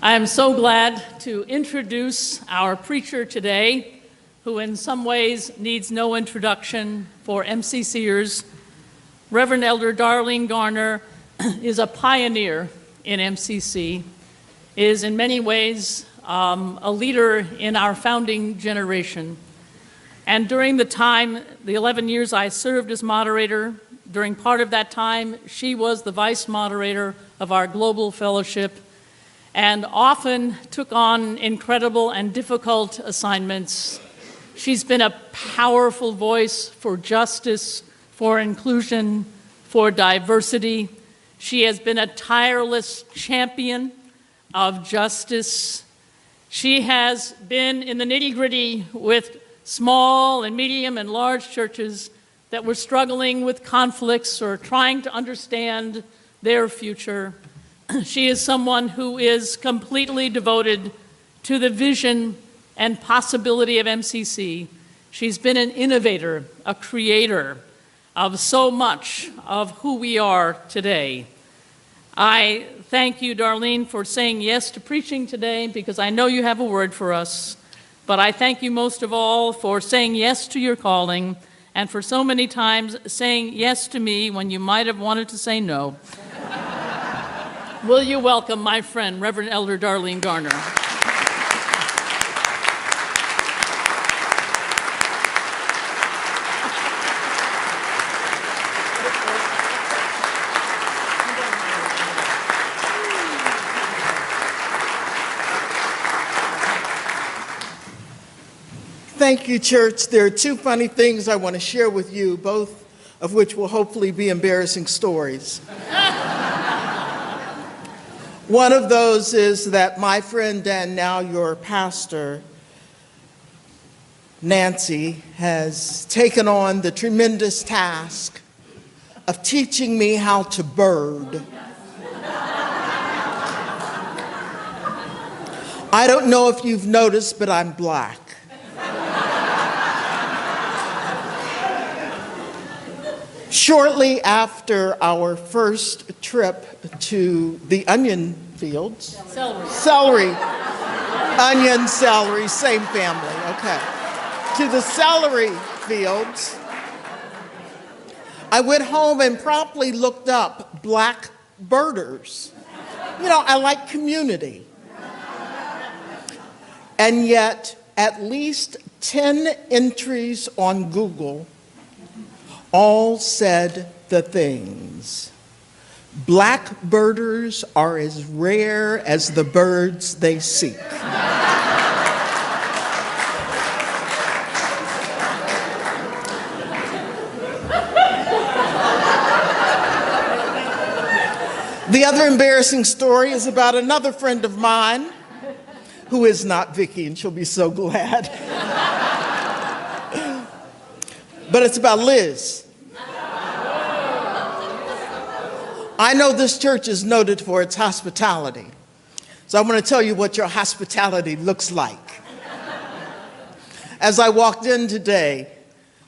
I am so glad to introduce our preacher today, who in some ways needs no introduction for MCCers. Reverend Elder Darlene Garner is a pioneer in MCC, is in many ways a leader in our founding generation. And during the 11 years I served as moderator, during part of that time, she was the vice moderator of our global fellowship and often took on incredible and difficult assignments. She's been a powerful voice for justice, for inclusion, for diversity. She has been a tireless champion of justice. She has been in the nitty-gritty with small and medium and large churches that were struggling with conflicts or trying to understand their future. She is someone who is completely devoted to the vision and possibility of MCC. She's been an innovator, a creator of so much of who we are today. I thank you, Darlene, for saying yes to preaching today, because I know you have a word for us. But I thank you most of all for saying yes to your calling and for so many times saying yes to me when you might have wanted to say no. Will you welcome my friend, Reverend Elder Darlene Garner. Thank you, church. There are two funny things I want to share with you, both of which will hopefully be embarrassing stories. One of those is that my friend and now your pastor, Nancy, has taken on the tremendous task of teaching me how to bird. I don't know if you've noticed, but I'm black. Shortly after our first trip to the onion fields, celery, onion, celery, same family, okay, to the celery fields, I went home and promptly looked up black birders. You know, I like community. And yet, at least 10 entries on Google all said the things. Black birders are as rare as the birds they seek. The other embarrassing story is about another friend of mine who is not Vickie, and she'll be so glad. But it's about Liz. I know this church is noted for its hospitality, so I want to tell you what your hospitality looks like. As I walked in today,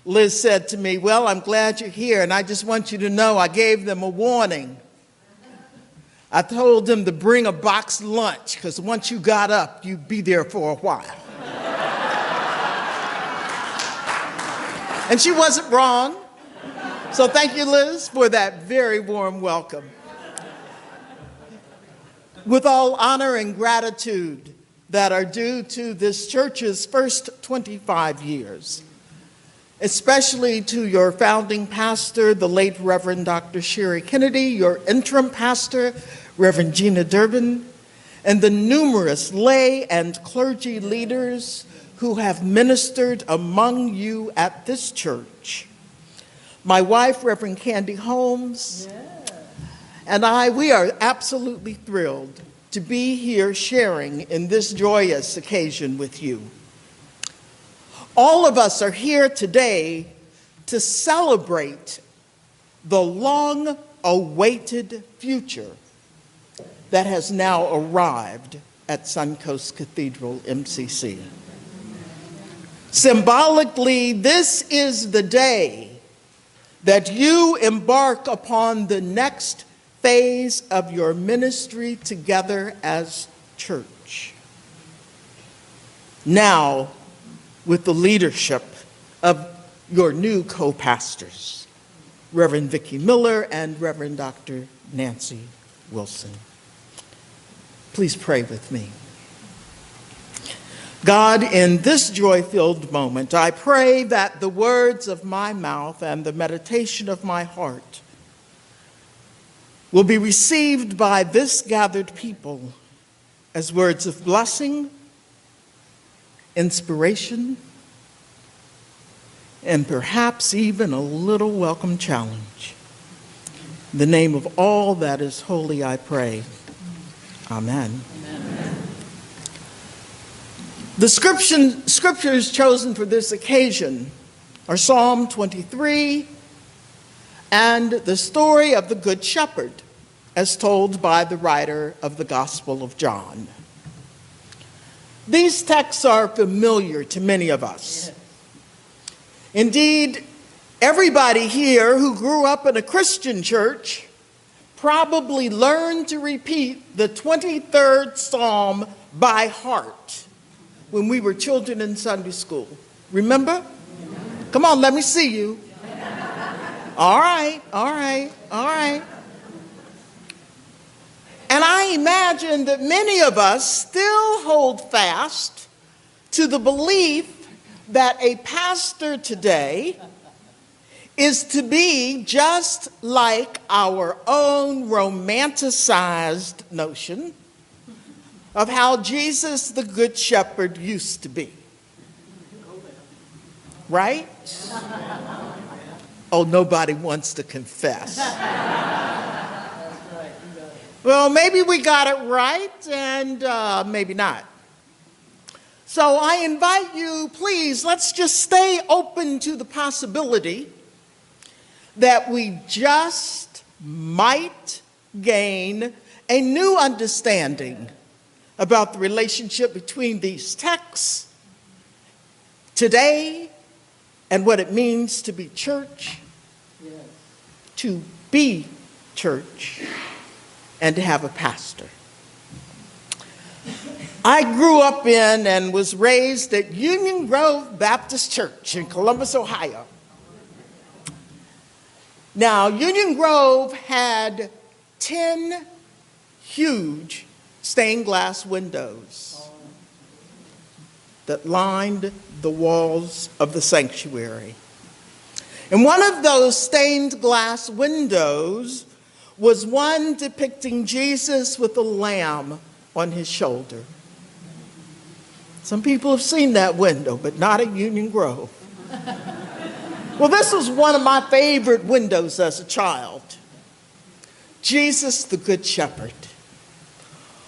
Liz said to me, "Well, I'm glad you're here, and I just want you to know I gave them a warning. I told them to bring a boxed lunch, because once you got up, you'd be there for a while." And she wasn't wrong. So thank you, Liz, for that very warm welcome. With all honor and gratitude that are due to this church's first 25 years, especially to your founding pastor, the late Reverend Dr. Sherry Kennedy, your interim pastor, Reverend Gina Durbin, and the numerous lay and clergy leaders who have ministered among you at this church. My wife, Reverend Candy Holmes, and I, we are absolutely thrilled to be here sharing in this joyous occasion with you. All of us are here today to celebrate the long-awaited future that has now arrived at SunCoast Cathedral, MCC. Symbolically, this is the day that you embark upon the next phase of your ministry together as church. Now, with the leadership of your new co-pastors, Reverend Vickie Miller and Reverend Dr. Nancy Wilson. Please pray with me. God, in this joy-filled moment, I pray that the words of my mouth and the meditation of my heart will be received by this gathered people as words of blessing, inspiration, and perhaps even a little welcome challenge. In the name of all that is holy, I pray. Amen. Amen. The scriptures chosen for this occasion are Psalm 23 and the story of the Good Shepherd, as told by the writer of the Gospel of John. These texts are familiar to many of us. Yes. Indeed, everybody here who grew up in a Christian church probably learned to repeat the 23rd Psalm by heart when we were children in Sunday school. Remember? Come on, let me see you. All right. And I imagine that many of us still hold fast to the belief that a pastor today is to be just like our own romanticized notion of how Jesus the Good Shepherd used to be. Right? Oh, nobody wants to confess. Well, maybe we got it right and maybe not. So I invite you, please, let's just stay open to the possibility that we just might gain a new understanding about the relationship between these texts today and what it means to be church, yes, to be church, and to have a pastor. I grew up in and was raised at Union Grove Baptist Church in Columbus, Ohio. Now, Union Grove had 10 huge stained glass windows that lined the walls of the sanctuary. And one of those stained glass windows was one depicting Jesus with a lamb on his shoulder. Some people have seen that window, but not at Union Grove. Well, this was one of my favorite windows as a child. Jesus, the Good Shepherd,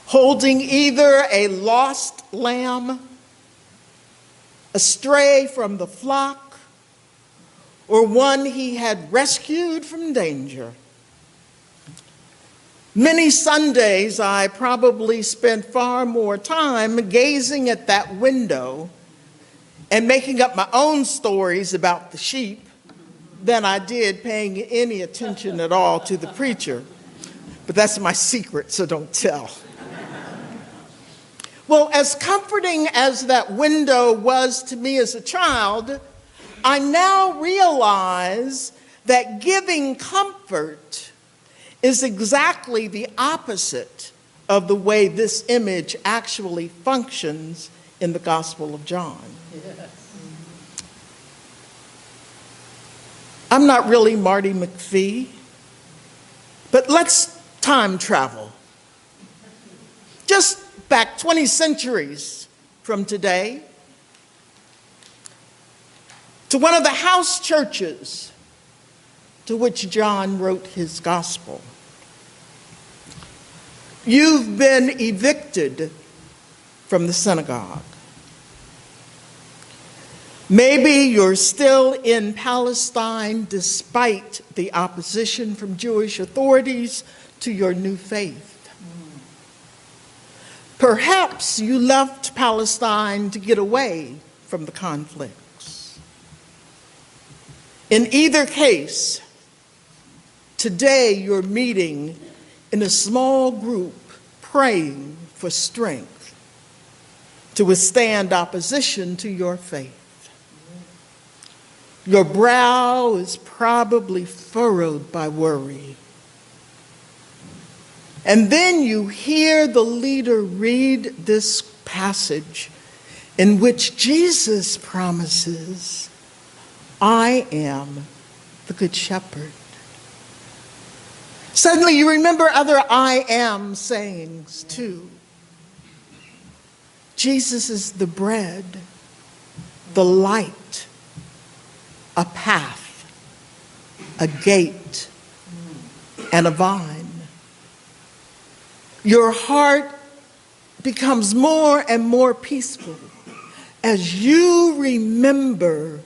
holding either a lost lamb, astray from the flock, or one he had rescued from danger. Many Sundays, I probably spent far more time gazing at that window and making up my own stories about the sheep than I did paying any attention at all to the preacher. But that's my secret, so don't tell. Well, as comforting as that window was to me as a child, I now realize that giving comfort is exactly the opposite of the way this image actually functions in the Gospel of John. Yes. I'm not really Marty McPhee, but let's time travel. Just back 20 centuries from today to one of the house churches to which John wrote his gospel. You've been evicted from the synagogue. Maybe you're still in Palestine despite the opposition from Jewish authorities to your new faith. Perhaps you left Palestine to get away from the conflicts. In either case, today you're meeting in a small group praying for strength to withstand opposition to your faith. Your brow is probably furrowed by worry. And then you hear the leader read this passage in which Jesus promises, I am the Good Shepherd. Suddenly you remember other I am sayings too. Jesus is the bread, the light, a path, a gate, and a vine. Your heart becomes more and more peaceful as you remember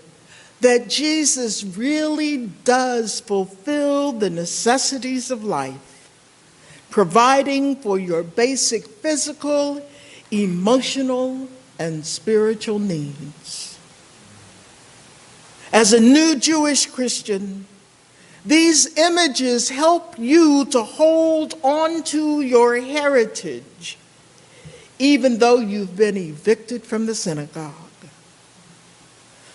that Jesus really does fulfill the necessities of life, providing for your basic physical, emotional, and spiritual needs. As a new Jewish Christian, these images help you to hold on to your heritage, even though you've been evicted from the synagogue.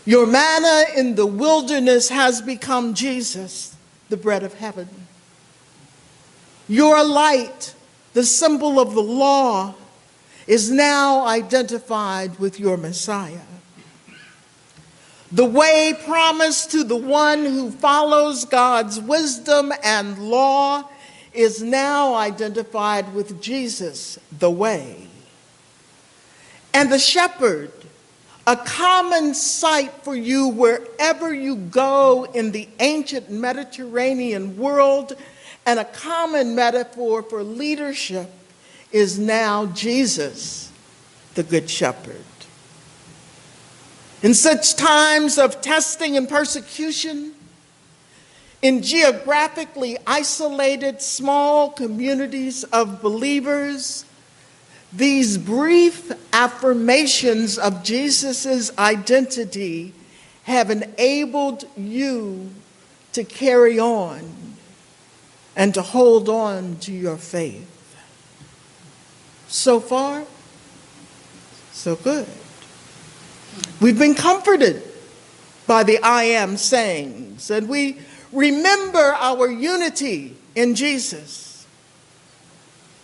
Your manna in the wilderness has become Jesus, the bread of heaven. Your light, the symbol of the law, is now identified with your Messiah. The way promised to the one who follows God's wisdom and law is now identified with Jesus, the way. And the shepherd, a common sight for you wherever you go in the ancient Mediterranean world, and a common metaphor for leadership, is now Jesus, the Good Shepherd. In such times of testing and persecution, in geographically isolated small communities of believers, these brief affirmations of Jesus' identity have enabled you to carry on and to hold on to your faith. So far, so good. We've been comforted by the I am sayings, and we remember our unity in Jesus.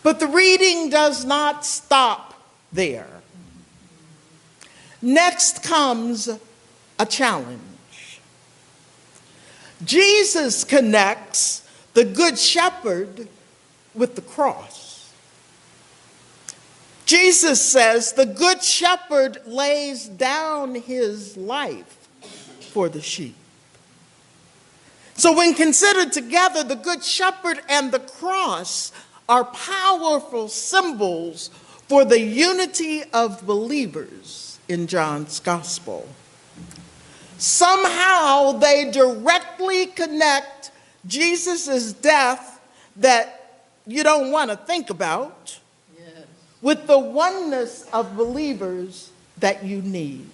But the reading does not stop there. Next comes a challenge. Jesus connects the Good Shepherd with the cross. Jesus says the Good Shepherd lays down his life for the sheep. So when considered together, the Good Shepherd and the cross are powerful symbols for the unity of believers in John's Gospel. Somehow they directly connect Jesus' death that you don't want to think about with the oneness of believers that you need.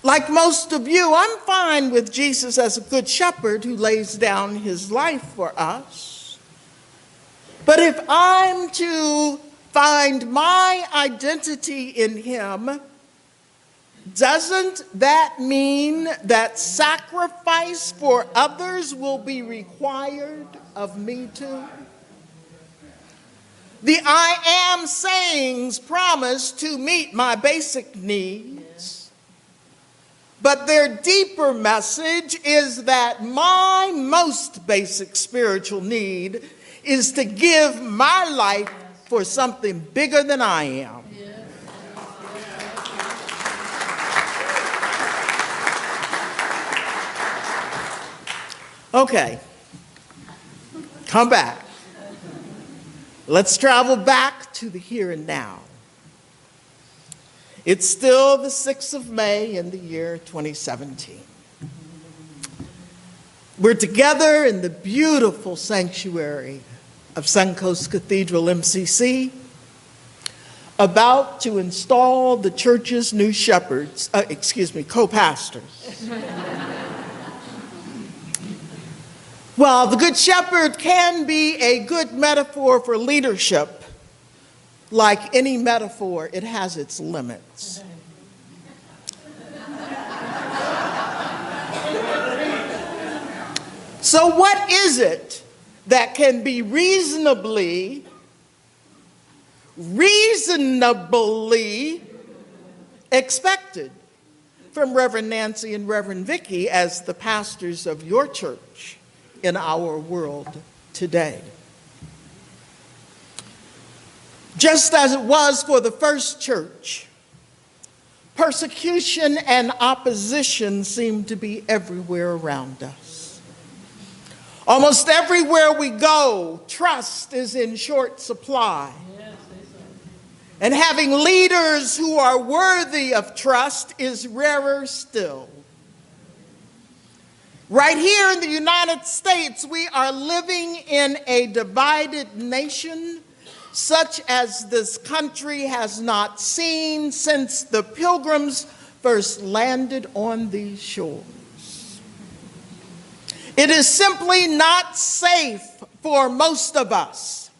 Like most of you, I'm fine with Jesus as a good shepherd who lays down his life for us. But if I'm to find my identity in him, doesn't that mean that sacrifice for others will be required of me too? The I am sayings promise to meet my basic needs, but their deeper message is that my most basic spiritual need is to give my life for something bigger than I am. Okay, come back. Let's travel back to the here and now. It's still the 6th of May in the year 2017. We're together in the beautiful sanctuary of SunCoast Cathedral MCC, about to install the church's new co-pastors. While the Good Shepherd can be a good metaphor for leadership, like any metaphor, it has its limits. So what is it that can be reasonably expected from Reverend Nancy and Reverend Vickie as the pastors of your church in our world today? Just as it was for the first church, persecution and opposition seem to be everywhere around us. Almost everywhere we go, trust is in short supply. And having leaders who are worthy of trust is rarer still. Right here in the United States, we are living in a divided nation such as this country has not seen since the Pilgrims first landed on these shores. It is simply not safe for most of us,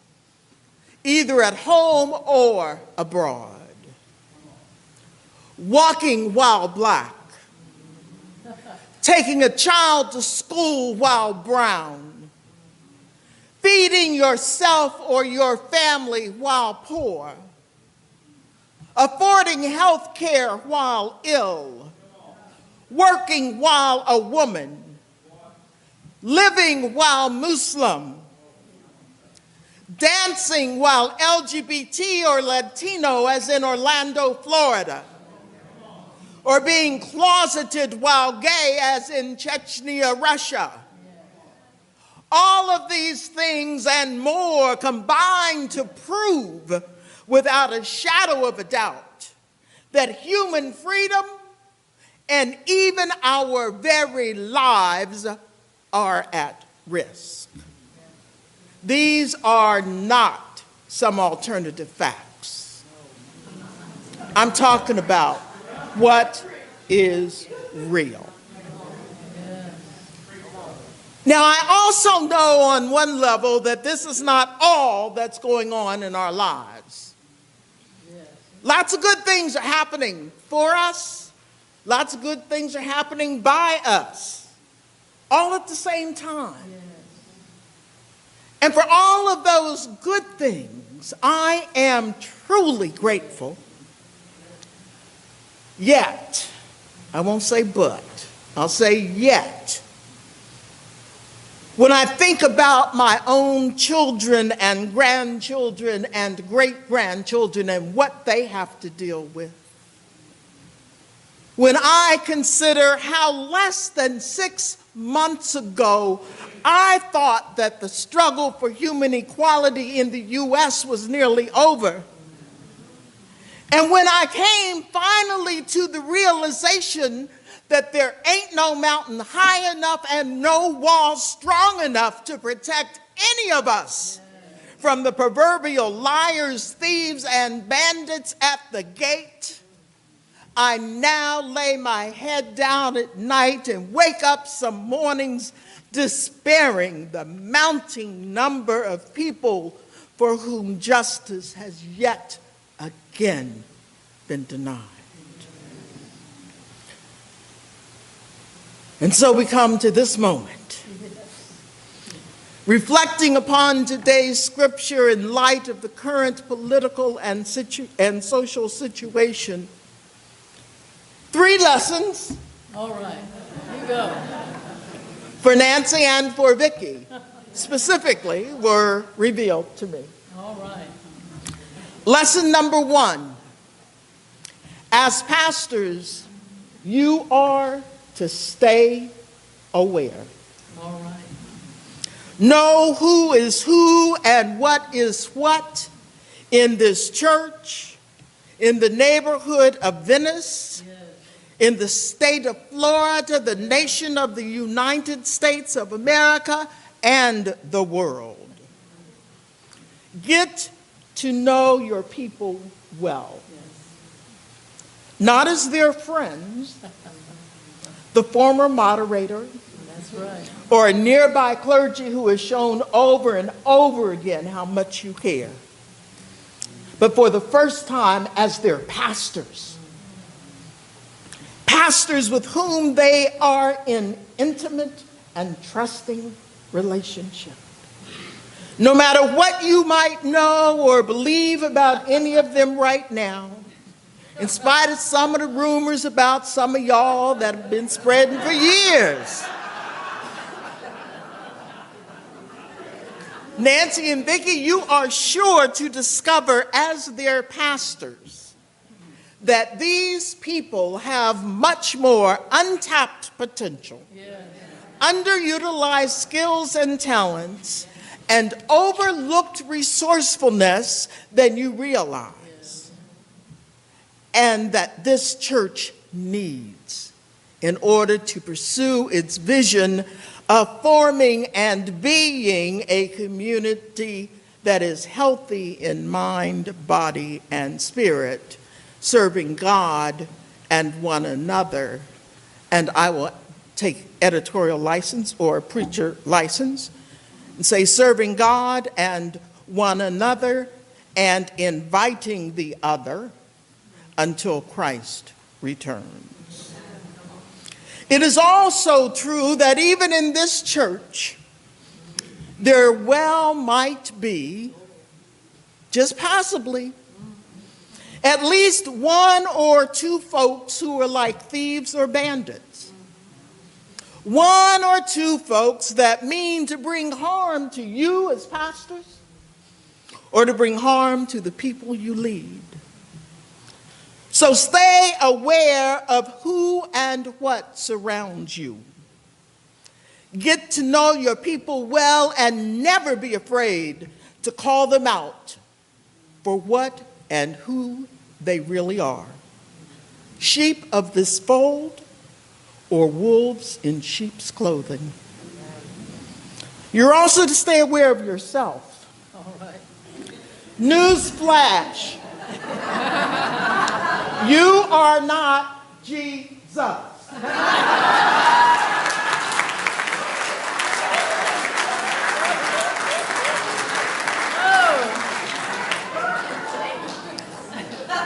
either at home or abroad. Walking while black, taking a child to school while brown, feeding yourself or your family while poor, affording health care while ill, working while a woman, living while Muslim, dancing while LGBT or Latino, as in Orlando, Florida, or being closeted while gay, as in Chechnya, Russia. All of these things and more combine to prove, without a shadow of a doubt, that human freedom and even our very lives are at risk. These are not some alternative facts. I'm talking about what is real. Now, I also know on one level that this is not all that's going on in our lives. Lots of good things are happening for us. Lots of good things are happening by us, all at the same time. And for all of those good things, I am truly grateful. Yet, I won't say but, I'll say yet. When I think about my own children and grandchildren and great-grandchildren and what they have to deal with, when I consider how less than 6 months ago I thought that the struggle for human equality in the U.S. was nearly over, and when I came finally to the realization that there ain't no mountain high enough and no wall strong enough to protect any of us from the proverbial liars, thieves, and bandits at the gate, I now lay my head down at night and wake up some mornings despairing the mounting number of people for whom justice has yet again been denied. And so we come to this moment, reflecting upon today's scripture in light of the current political and social situation. 3 lessons. All right, here you go. For Nancy and for Vickie, specifically, were revealed to me. All right. Lesson number 1, as pastors, you are to stay aware. All right. Know who is who and what is what in this church, in the neighborhood of Venice, Yes. in the state of Florida, the nation of the United States of America, and the world. Get to know your people well. Yes. Not as their friends, the former moderator That's right. or a nearby clergy who has shown over and over again how much you care. But for the first time as their pastors, pastors with whom they are in intimate and trusting relationship. No matter what you might know or believe about any of them right now, in spite of some of the rumors about some of y'all that have been spreading for years, Nancy and Vickie, you are sure to discover as their pastors that these people have much more untapped potential, underutilized skills and talents, and overlooked resourcefulness than you realize, and that this church needs in order to pursue its vision of forming and being a community that is healthy in mind, body, and spirit, serving God and one another. And I will take editorial license or preacher license and say serving God and one another and inviting the other until Christ returns. It is also true that even in this church, there well might be, just possibly, at least one or two folks who are like thieves or bandits. One or two folks that mean to bring harm to you as pastors or to bring harm to the people you lead. So stay aware of who and what surrounds you. Get to know your people well and never be afraid to call them out for what and who they really are. Sheep of this fold or wolves in sheep's clothing. You're also to stay aware of yourself. All right. News flash. You are not Jesus.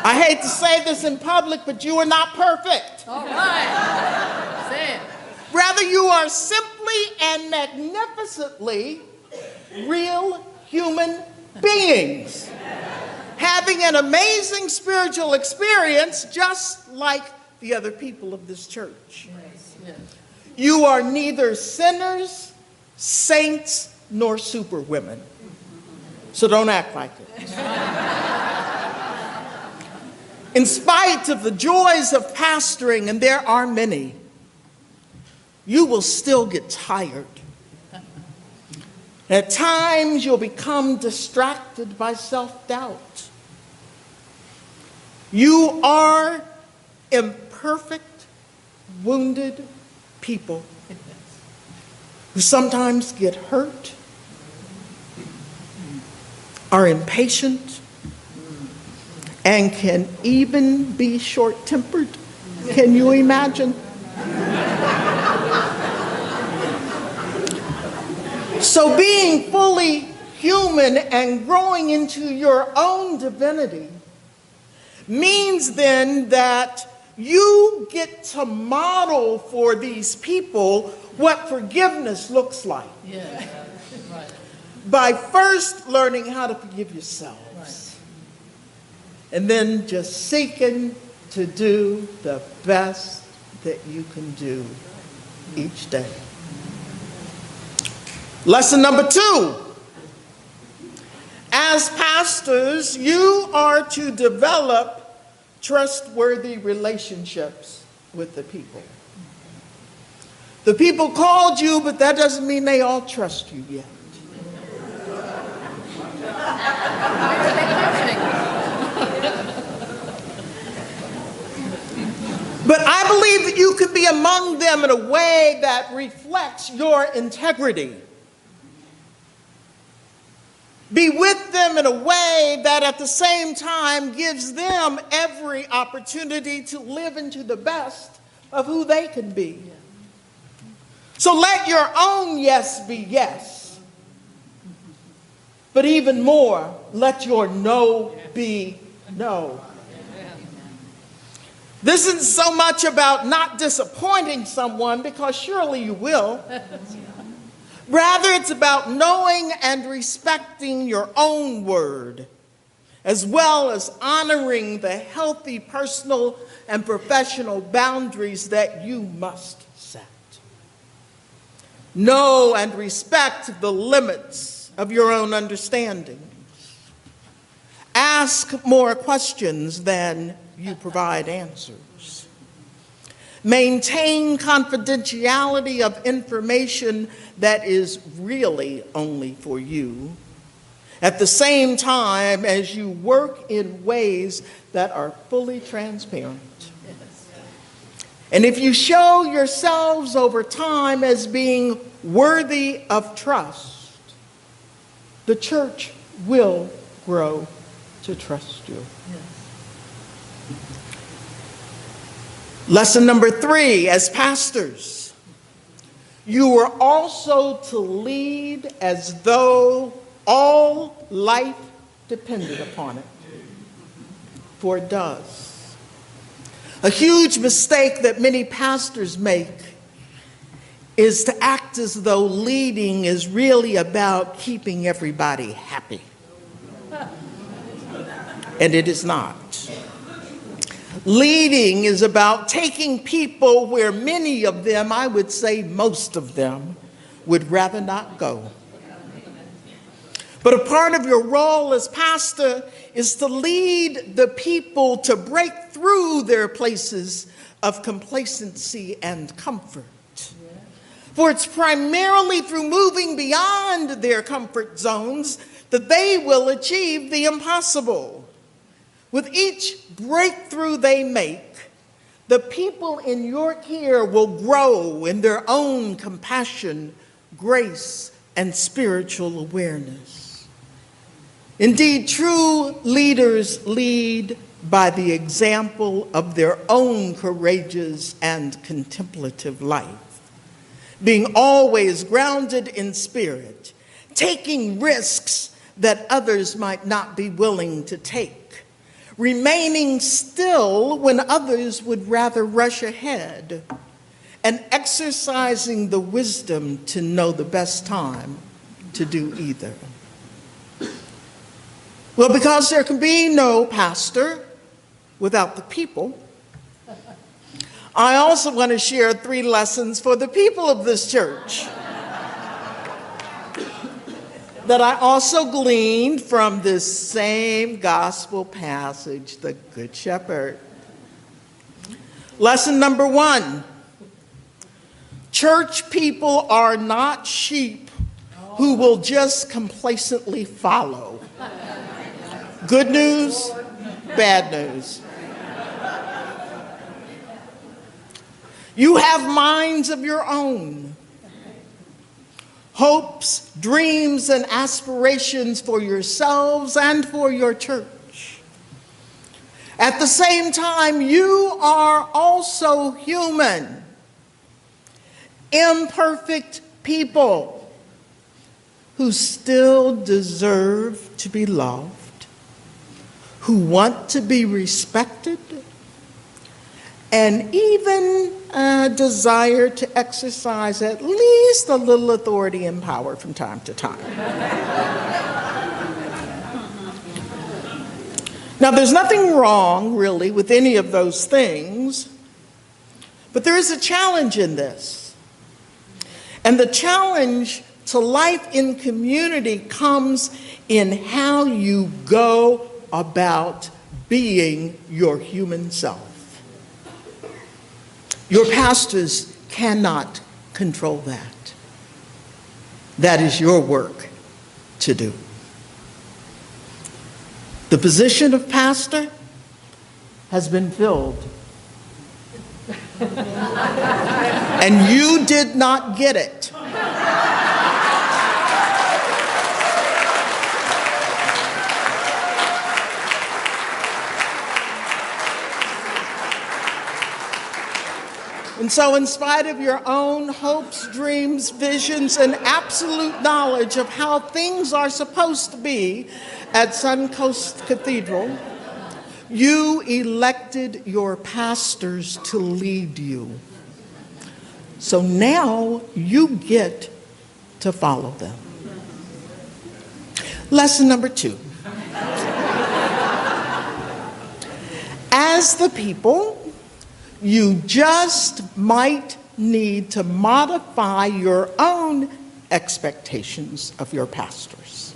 I hate to say this in public, but you are not perfect. All right. Say it. Rather, you are simply and magnificently real human beings, having an amazing spiritual experience just like the other people of this church. Yes, yes. You are neither sinners, saints, nor superwomen. So don't act like it. In spite of the joys of pastoring, and there are many, you will still get tired. At times, you'll become distracted by self-doubt. You are imperfect, wounded people who sometimes get hurt, are impatient, and can even be short-tempered. Can you imagine? So being fully human and growing into your own divinity means then that you get to model for these people what forgiveness looks like. Yeah. Right. By first learning how to forgive yourselves. And then just seeking to do the best that you can do each day. Lesson number 2. As pastors, you are to develop trustworthy relationships with the people. The people called you, but that doesn't mean they all trust you yet. But I believe that you can be among them in a way that reflects your integrity. Be with them in a way that at the same time gives them every opportunity to live into the best of who they can be. So let your own yes be yes. But even more, let your no be no. This isn't so much about not disappointing someone, because surely you will. Rather, it's about knowing and respecting your own word, as well as honoring the healthy personal and professional boundaries that you must set. Know and respect the limits of your own understanding. Ask more questions than you provide answers. Maintain confidentiality of information that is really only for you, at the same time as you work in ways that are fully transparent. And if you show yourselves over time as being worthy of trust, the church will grow to trust you. Lesson number 3, as pastors, you are also to lead as though all life depended upon it, for it does. A huge mistake that many pastors make is to act as though leading is really about keeping everybody happy. And it is not. Leading is about taking people where many of them, I would say most of them, would rather not go. But a part of your role as pastor is to lead the people to break through their places of complacency and comfort. For it's primarily through moving beyond their comfort zones that they will achieve the impossible. With each breakthrough they make, the people in your care will grow in their own compassion, grace, and spiritual awareness. Indeed, true leaders lead by the example of their own courageous and contemplative life, being always grounded in spirit, taking risks that others might not be willing to take, remaining still when others would rather rush ahead, and exercising the wisdom to know the best time to do either. Well, because there can be no pastor without the people, I also want to share 3 lessons for the people of this church that I also gleaned from this same gospel passage, the Good Shepherd. Lesson number 1, church people are not sheep who will just complacently follow. Good news, bad news. You have minds of your own, hopes, dreams, and aspirations for yourselves and for your church. At the same time, you are also human, imperfect people who still deserve to be loved, who want to be respected, and even desire to exercise at least a little authority and power from time to time. Now, there's nothing wrong, really, with any of those things, but there is a challenge in this. And the challenge to life in community comes in how you go about being your human self. Your pastors cannot control that. That is your work to do. The position of pastor has been filled. And you did not get it. And so, in spite of your own hopes, dreams, visions, and absolute knowledge of how things are supposed to be at SunCoast Cathedral, you elected your pastors to lead you. So now you get to follow them. Lesson number 2. As the people, you just might need to modify your own expectations of your pastors.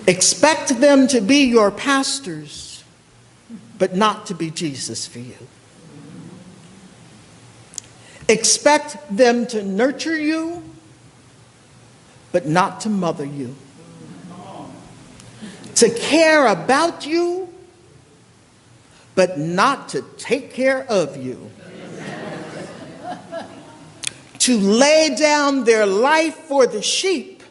Expect them to be your pastors, but not to be Jesus for you. Expect them to nurture you, but not to mother you. To care about you, but not to take care of you. To lay down their life for the sheep,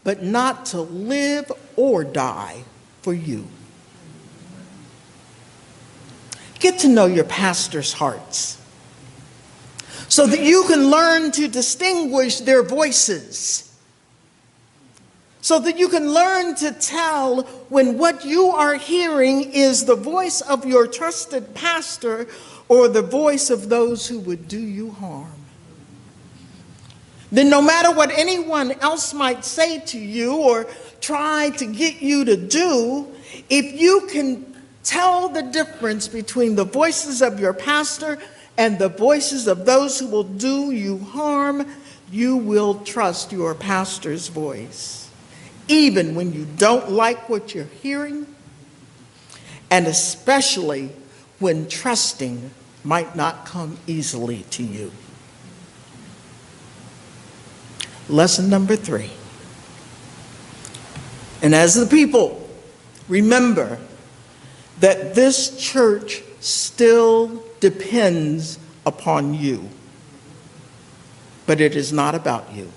but not to live or die for you. Get to know your pastors' hearts so that you can learn to distinguish their voices, so that you can learn to tell when what you are hearing is the voice of your trusted pastor or the voice of those who would do you harm. Then no matter what anyone else might say to you or try to get you to do, if you can tell the difference between the voices of your pastor and the voices of those who will do you harm, you will trust your pastor's voice, even when you don't like what you're hearing, and especially when trusting might not come easily to you. Lesson number 3. And as the people, remember that this church still depends upon you, but it is not about you.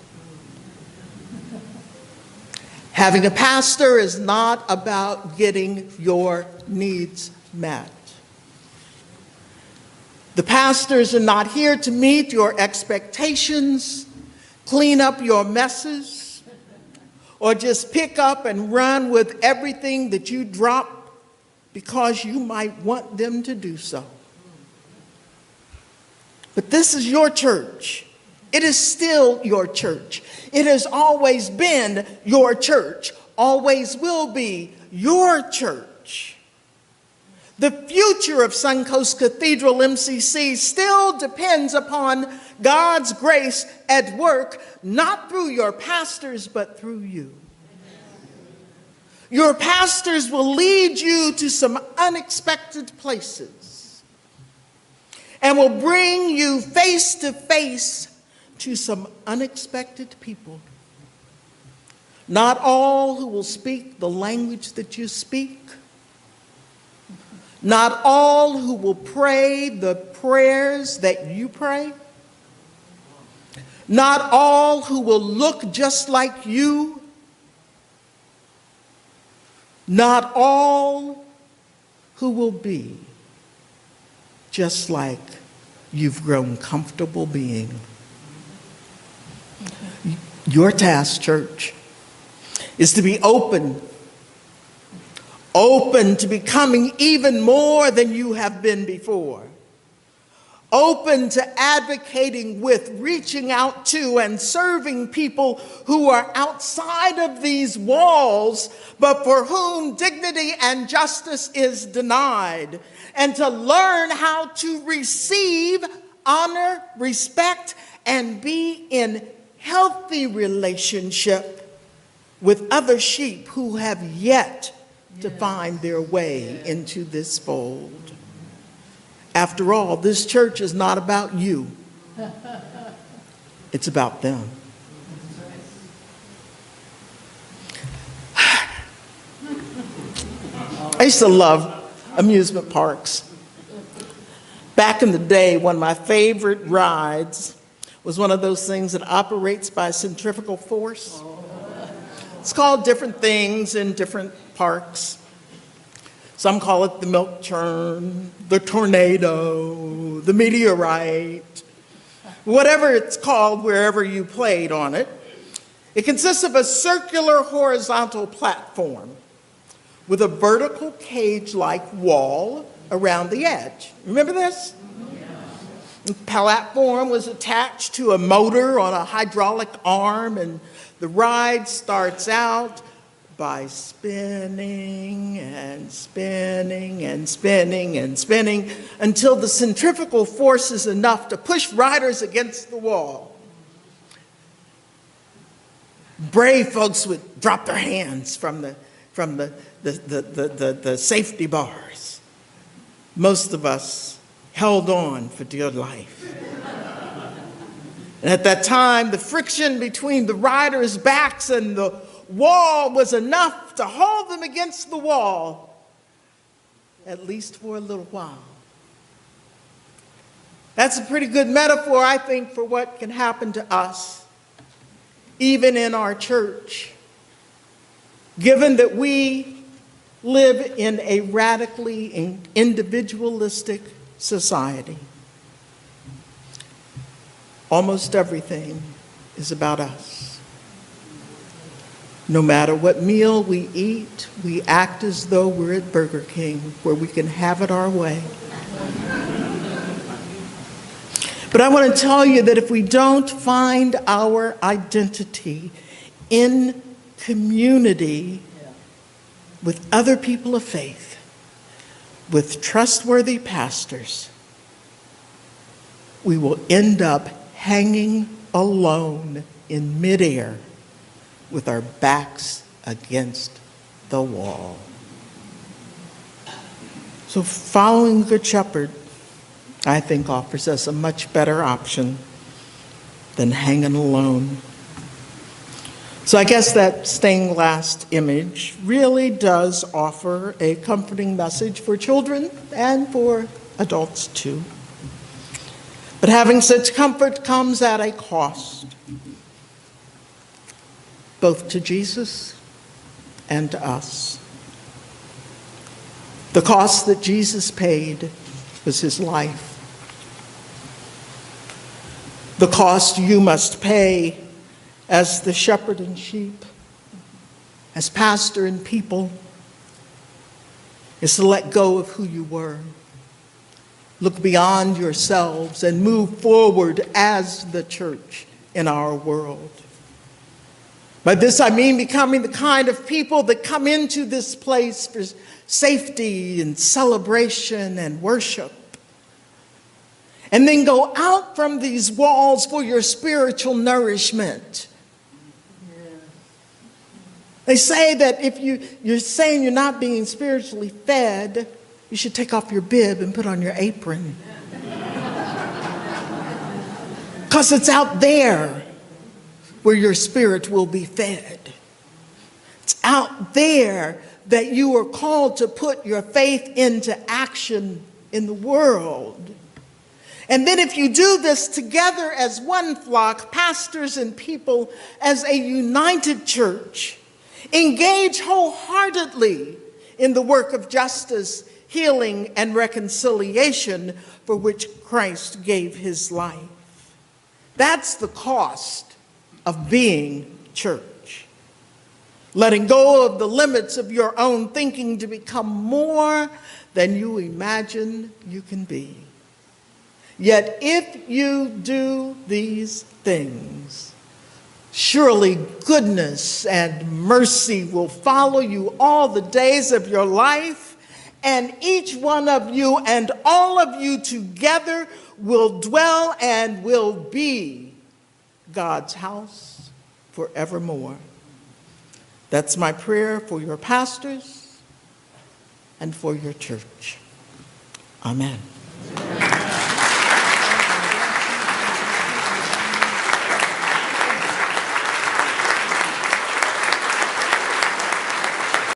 Having a pastor is not about getting your needs met. The pastors are not here to meet your expectations, clean up your messes, or just pick up and run with everything that you drop because you might want them to do so. But this is your church. It is still your church. It has always been your church, always will be your church. The future of SunCoast Cathedral MCC still depends upon God's grace at work, not through your pastors, but through you. Your pastors will lead you to some unexpected places and will bring you face to face to some unexpected people. Not all who will speak the language that you speak. Not all who will pray the prayers that you pray. Not all who will look just like you. Not all who will be just like you've grown comfortable being. Your task, church, is to be open to becoming even more than you have been before. Open to advocating with, reaching out to, and serving people who are outside of these walls, but for whom dignity and justice is denied. And to learn how to receive, honor, respect, and be in healthy relationship with other sheep who have yet to find their way into this fold. After all, this church is not about you. It's about them. I used to love amusement parks. Back in the day, one of my favorite rides was one of those things that operates by centrifugal force. It's called different things in different parks. Some call it the milk churn, the tornado, the meteorite, whatever it's called wherever you played on it. It consists of a circular horizontal platform with a vertical cage-like wall around the edge. Remember this? The platform was attached to a motor on a hydraulic arm, and the ride starts out by spinning and spinning and spinning and spinning until the centrifugal force is enough to push riders against the wall. Brave folks would drop their hands from the safety bars. Most of us held on for dear life. And at that time, the friction between the riders' backs and the wall was enough to hold them against the wall, at least for a little while. That's a pretty good metaphor, I think, for what can happen to us, even in our church, given that we live in a radically individualistic society. Almost everything is about us. No matter what meal we eat, we act as though we're at Burger King, where we can have it our way. But I want to tell you that if we don't find our identity in community with other people of faith, with trustworthy pastors, we will end up hanging alone in midair with our backs against the wall. So following the Good Shepherd, I think, offers us a much better option than hanging alone. So I guess that stained glass image really does offer a comforting message for children and for adults too. But having such comfort comes at a cost, both to Jesus and to us. The cost that Jesus paid was his life. The cost you must pay as the shepherd and sheep, as pastor and people, is to let go of who you were. Look beyond yourselves and move forward as the church in our world. By this I mean becoming the kind of people that come into this place for safety and celebration and worship, and then go out from these walls for your spiritual nourishment. They say that if you're saying you're not being spiritually fed, you should take off your bib and put on your apron. Because it's out there where your spirit will be fed. It's out there that you are called to put your faith into action in the world. And then if you do this together as one flock, pastors and people, as a united church, engage wholeheartedly in the work of justice, healing, and reconciliation for which Christ gave his life. That's the cost of being church. Letting go of the limits of your own thinking to become more than you imagine you can be. Yet if you do these things, surely goodness and mercy will follow you all the days of your life, and each one of you and all of you together will dwell and will be God's house forevermore. That's my prayer for your pastors and for your church. Amen.